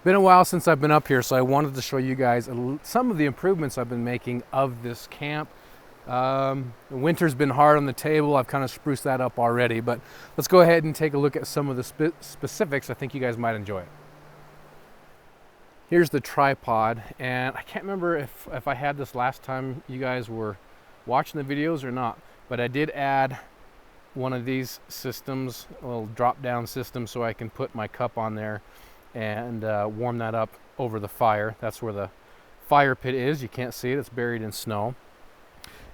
Been a while since I've been up here, so I wanted to show you guys some of the improvements I've been making of this camp. The winter's been hard on the table. I've kind of spruced that up already, but let's go ahead and take a look at some of the specifics. I think you guys might enjoy it. Here's the tripod, and I can't remember if I had this last time you guys were watching the videos or not, but I did add one of these systems, a little drop down system, so I can put my cup on there and warm that up over the fire. That's where the fire pit is. You can't see it, it's buried in snow.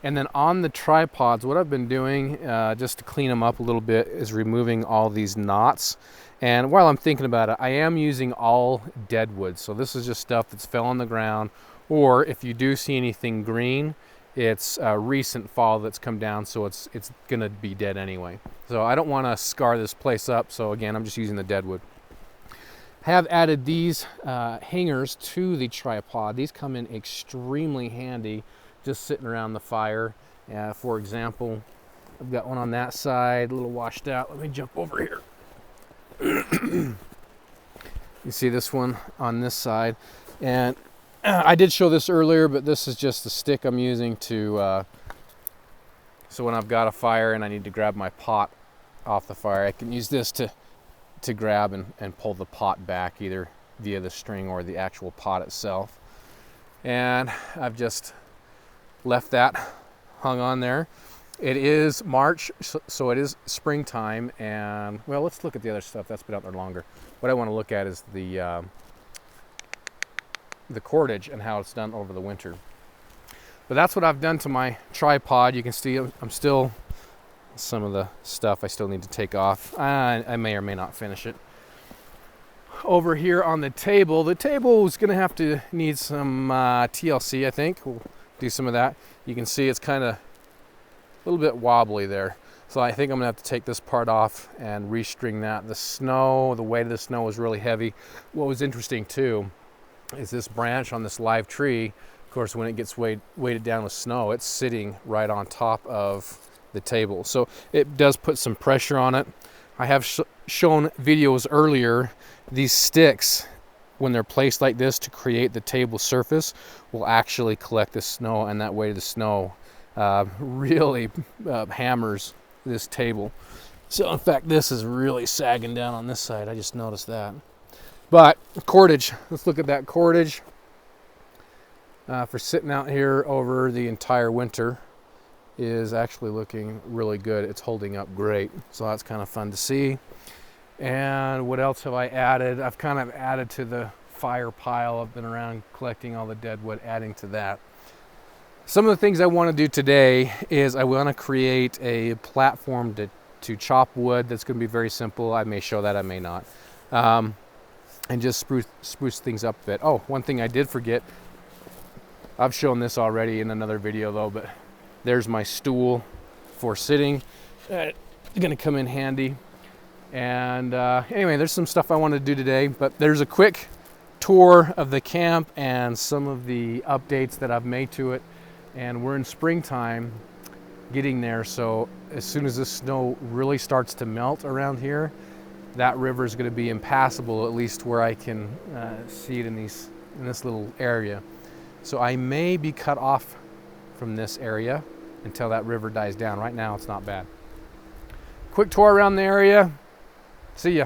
And then on the tripods, what I've been doing just to clean them up a little bit is removing all these knots. And while I'm thinking about it, I am using all dead wood. So this is just stuff that's fell on the ground, or if you do see anything green, it's a recent fall that's come down, so it's gonna be dead anyway. So I don't want to scar this place up, so again, I'm just using the dead wood. Have added these hangers to the tripod. These come in extremely handy just sitting around the fire. For example, I've got one on that side, a little washed out. Let me jump over here. You see this one on this side, and I did show this earlier, but this is just the stick I'm using to so when I've got a fire and I need to grab my pot off the fire, I can use this to grab and pull the pot back, either via the string or the actual pot itself. And I've just left that hung on there. It is March, so it is springtime, and well, let's look at the other stuff that's been out there longer. What I want to look at is the cordage and how it's done over the winter. But that's what I've done to my tripod. You can see I'm still, some of the stuff I still need to take off. I may or may not finish it. Over here on the table is going to have to need some TLC, I think. We'll do some of that. You can see it's kind of a little bit wobbly there. So I think I'm going to have to take this part off and restring that. The weight of the snow is really heavy. What was interesting too is this branch on this live tree, of course, when it gets weighted down with snow, it's sitting right on top of the table. So it does put some pressure on it. I have shown videos earlier. These sticks, when they're placed like this to create the table surface, will actually collect the snow, and that weight of the snow really hammers this table. So in fact, this is really sagging down on this side. I just noticed that. But cordage, let's look at that cordage for sitting out here over the entire winter. Is actually looking really good. It's holding up great, so that's kind of fun to see. And what else have I added? I've kind of added to the fire pile. I've been around collecting all the dead wood, adding to that. Some of the things I want to do today is I want to create a platform to chop wood. That's going to be very simple. I may show that, I may not, and just spruce things up a bit. Oh, one thing I did forget, I've shown this already in another video though, but there's my stool for sitting. It's going to come in handy. And anyway, there's some stuff I want to do today, but there's a quick tour of the camp and some of the updates that I've made to it. And we're in springtime getting there, so as soon as the snow really starts to melt around here, that river is going to be impassable, at least where I can see it in this little area. So I may be cut off from this area until that river dies down. Right now it's not bad. Quick tour around the area. See ya.